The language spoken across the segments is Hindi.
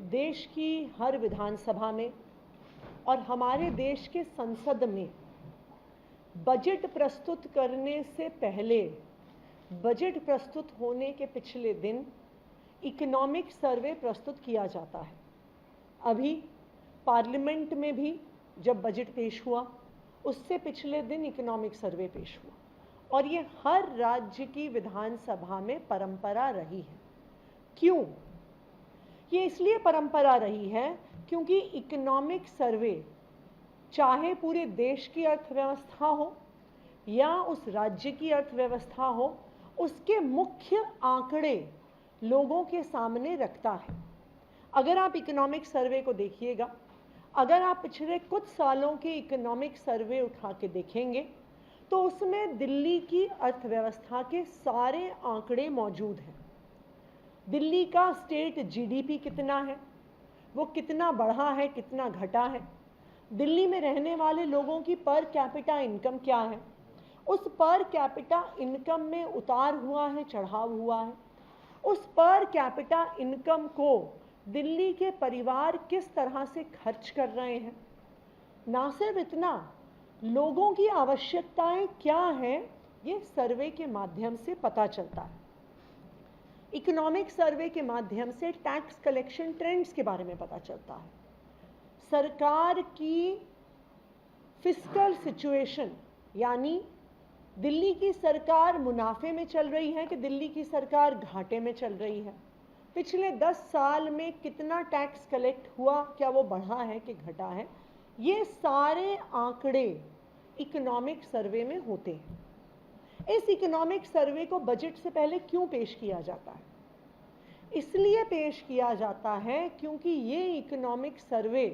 देश की हर विधानसभा में और हमारे देश के संसद में बजट प्रस्तुत करने से पहले, बजट प्रस्तुत होने के पिछले दिन इकोनॉमिक सर्वे प्रस्तुत किया जाता है। अभी पार्लियामेंट में भी जब बजट पेश हुआ, उससे पिछले दिन इकोनॉमिक सर्वे पेश हुआ और ये हर राज्य की विधानसभा में परंपरा रही है। क्यों? ये इसलिए परंपरा रही है क्योंकि इकोनॉमिक सर्वे चाहे पूरे देश की अर्थव्यवस्था हो या उस राज्य की अर्थव्यवस्था हो, उसके मुख्य आंकड़े लोगों के सामने रखता है। अगर आप इकोनॉमिक सर्वे को देखिएगा, अगर आप पिछले कुछ सालों के इकोनॉमिक सर्वे उठा के देखेंगे तो उसमें दिल्ली की अर्थव्यवस्था के सारे आंकड़े मौजूद हैं। दिल्ली का स्टेट जीडीपी कितना है, वो कितना बढ़ा है, कितना घटा है, दिल्ली में रहने वाले लोगों की पर कैपिटा इनकम क्या है, उस पर कैपिटा इनकम में उतार हुआ है, चढ़ाव हुआ है, उस पर कैपिटा इनकम को दिल्ली के परिवार किस तरह से खर्च कर रहे हैं। ना सिर्फ इतना, लोगों की आवश्यकताएं क्या हैं, ये सर्वे के माध्यम से पता चलता है। इकोनॉमिक सर्वे के माध्यम से टैक्स कलेक्शन ट्रेंड्स के बारे में पता चलता है। सरकार की फिस्कल सिचुएशन, यानी दिल्ली की सरकार मुनाफे में चल रही है कि दिल्ली की सरकार घाटे में चल रही है, पिछले 10 साल में कितना टैक्स कलेक्ट हुआ, क्या वो बढ़ा है कि घटा है, ये सारे आंकड़े इकोनॉमिक सर्वे में होते हैं। इस इकोनॉमिक सर्वे को बजट से पहले क्यों पेश किया जाता है? इसलिए पेश किया जाता है क्योंकि ये इकोनॉमिक सर्वे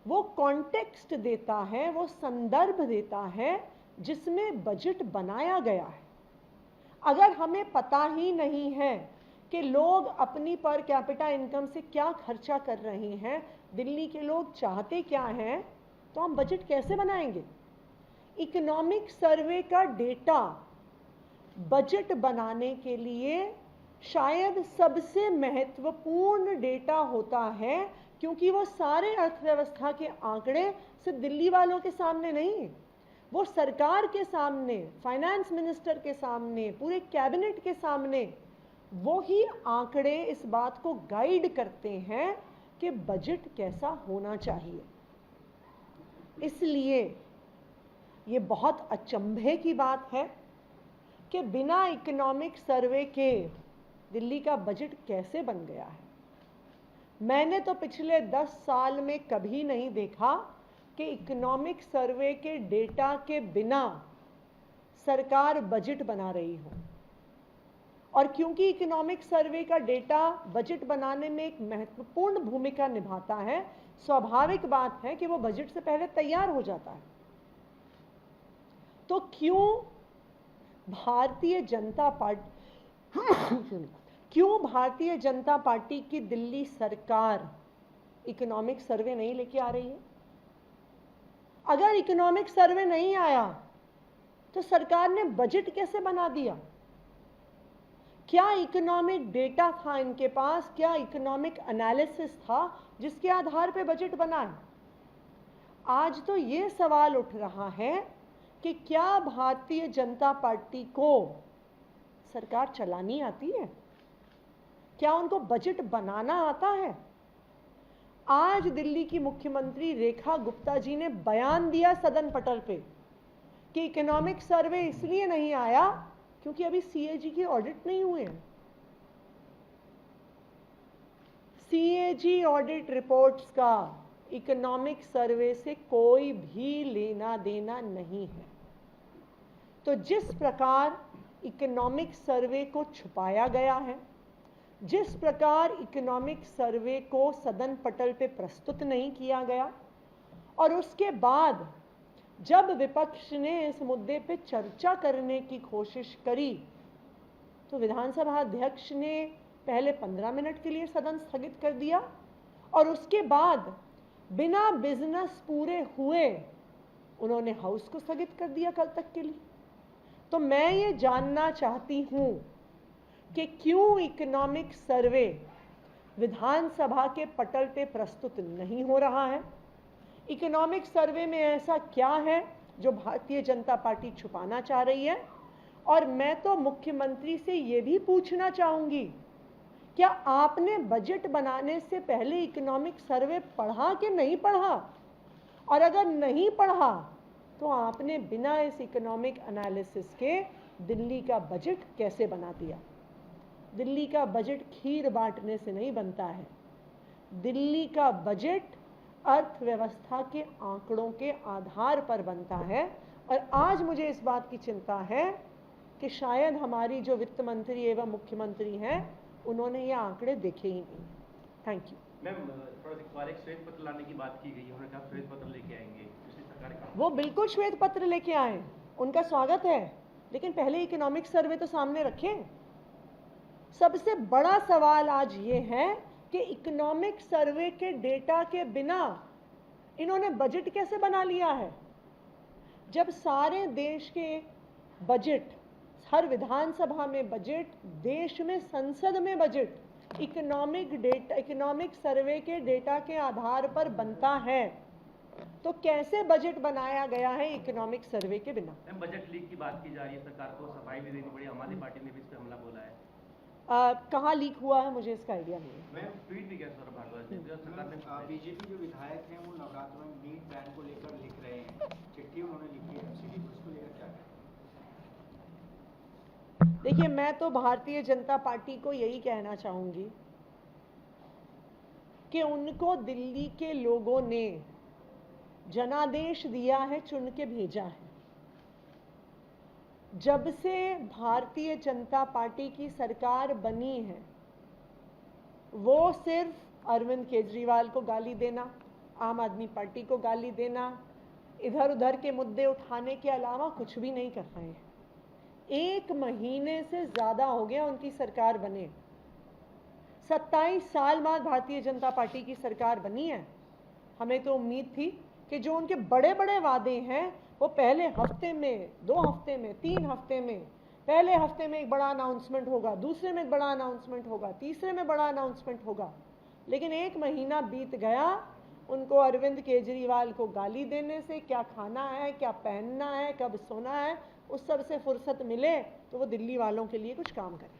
वो कॉन्टेक्स्ट देता है, वो संदर्भ देता है जिसमें बजट बनाया गया है। अगर हमें पता ही नहीं है कि लोग अपनी पर कैपिटा इनकम से क्या खर्चा कर रहे हैं, दिल्ली के लोग चाहते क्या हैं, तो हम बजट कैसे बनाएंगे? इकोनॉमिक सर्वे का डेटा बजट बनाने के लिए शायद सबसे महत्वपूर्ण डेटा होता है, क्योंकि वो सारे अर्थव्यवस्था के आंकड़े सिर्फ दिल्ली वालों के सामने नहीं, वो सरकार के सामने, फाइनेंस मिनिस्टर के सामने, पूरे कैबिनेट के सामने वो ही आंकड़े इस बात को गाइड करते हैं कि बजट कैसा होना चाहिए। इसलिए ये बहुत अचंभे की बात है कि बिना इकोनॉमिक सर्वे के दिल्ली का बजट कैसे बन गया है। मैंने तो पिछले 10 साल में कभी नहीं देखा कि इकोनॉमिक सर्वे के डेटा के बिना सरकार बजट बना रही हो। और क्योंकि इकोनॉमिक सर्वे का डेटा बजट बनाने में एक महत्वपूर्ण भूमिका निभाता है, स्वाभाविक बात है कि वो बजट से पहले तैयार हो जाता है। तो क्यों भारतीय जनता पार्टी की दिल्ली सरकार इकोनॉमिक सर्वे नहीं लेके आ रही है? अगर इकोनॉमिक सर्वे नहीं आया तो सरकार ने बजट कैसे बना दिया? क्या इकोनॉमिक डेटा था इनके पास? क्या इकोनॉमिक एनालिसिस था जिसके आधार पे बजट बना है? आज तो ये सवाल उठ रहा है कि क्या भारतीय जनता पार्टी को सरकार चलानी आती है? क्या उनको बजट बनाना आता है? आज दिल्ली की मुख्यमंत्री रेखा गुप्ता जी ने बयान दिया सदन पटल पे कि इकोनॉमिक सर्वे इसलिए नहीं आया क्योंकि अभी सीएजी की ऑडिट नहीं हुए हैं। सीएजी ऑडिट रिपोर्ट्स का इकोनॉमिक सर्वे से कोई भी लेना देना नहीं है। तो जिस प्रकार इकोनॉमिक सर्वे को छुपाया गया है, जिस प्रकार इकोनॉमिक सर्वे को सदन पटल पे प्रस्तुत नहीं किया गया, और उसके बाद जब विपक्ष ने इस मुद्दे पे चर्चा करने की कोशिश करी तो विधानसभा अध्यक्ष ने पहले 15 मिनट के लिए सदन स्थगित कर दिया और उसके बाद बिना बिजनेस पूरे हुए उन्होंने हाउस को स्थगित कर दिया कल तक के लिए। तो मैं ये जानना चाहती हूं कि क्यों इकोनॉमिक सर्वे विधानसभा के पटल पे प्रस्तुत नहीं हो रहा है। इकोनॉमिक सर्वे में ऐसा क्या है जो भारतीय जनता पार्टी छुपाना चाह रही है? और मैं तो मुख्यमंत्री से ये भी पूछना चाहूंगी, क्या आपने बजट बनाने से पहले इकोनॉमिक सर्वे पढ़ा कि नहीं पढ़ा? और अगर नहीं पढ़ा तो आपने बिना इस इकोनॉमिक एनालिसिस के दिल्ली का बजट कैसे बना दिया? दिल्ली का बजट खीर बांटने से नहीं बनता है। दिल्ली का बजट अर्थव्यवस्था के आंकड़ों के आधार पर बनता है। और आज मुझे इस बात की चिंता है कि शायद हमारी जो वित्त मंत्री एवं मुख्यमंत्री हैं, उन्होंने ये आंकड़े देखे ही नहीं। Thank you. मैम, थोड़ा एक श्वेत पत्र लाने की बात की गई, उन्होंने कहा श्वेत पत्र लेके आएंगे पिछली सरकार का। वो बिल्कुल श्वेत पत्र लेके आए, उनका स्वागत है, लेकिन पहले इकोनॉमिक सर्वे तो सामने रखें। सबसे बड़ा सवाल आज ये है कि इकोनॉमिक सर्वे के डेटा के बिना इन्होंने बजट कैसे बना लिया है? जब सारे देश के बजट, हर विधानसभा में बजट, देश में संसद में बजट इकोनॉमिक सर्वे के डेटा के आधार पर बनता है, तो कैसे बजट बनाया गया है इकोनॉमिक सर्वे के बिना? बजट लीक की बात की जा रही है, सरकार को सफाई भी देनी पड़ी। आम आदमी पार्टी ने भी इस पर हमला बोला है। कहाँ लीक हुआ है मुझे इसका आइडिया नहीं है। मैं ट्वीट भी किया सर भारद्वाज ने, सरकार ने बीजेपी जो विधायक हैं वो नवरात्र में मीट बैन को लेकर लिख रहे हैं, चिट्ठी उन्होंने लिखी है एमसीडी को, उसको लेकर क्या कहें? देखिए, मैं तो भारतीय जनता पार्टी को यही कहना चाहूंगी कि उनको दिल्ली के लोगों ने जनादेश दिया है, चुन के भेजा है। जब से भारतीय जनता पार्टी की सरकार बनी है, वो सिर्फ अरविंद केजरीवाल को गाली देना, आम आदमी पार्टी को गाली देना, इधर उधर के मुद्दे उठाने के अलावा कुछ भी नहीं कर रहे हैं। 1 महीने से ज़्यादा हो गया उनकी सरकार बने। 27 साल बाद भारतीय जनता पार्टी की सरकार बनी है। हमें तो उम्मीद थी कि जो उनके बड़े बड़े वादे हैं वो पहले हफ्ते में, 2 हफ्ते में, 3 हफ्ते में, पहले हफ्ते में एक बड़ा अनाउंसमेंट होगा, दूसरे में एक बड़ा अनाउंसमेंट होगा, तीसरे में बड़ा अनाउंसमेंट होगा। लेकिन 1 महीना बीत गया, उनको अरविंद केजरीवाल को गाली देने से, क्या खाना है, क्या पहनना है, कब सोना है, उस सब से फुर्सत मिले तो वो दिल्ली वालों के लिए कुछ काम करें।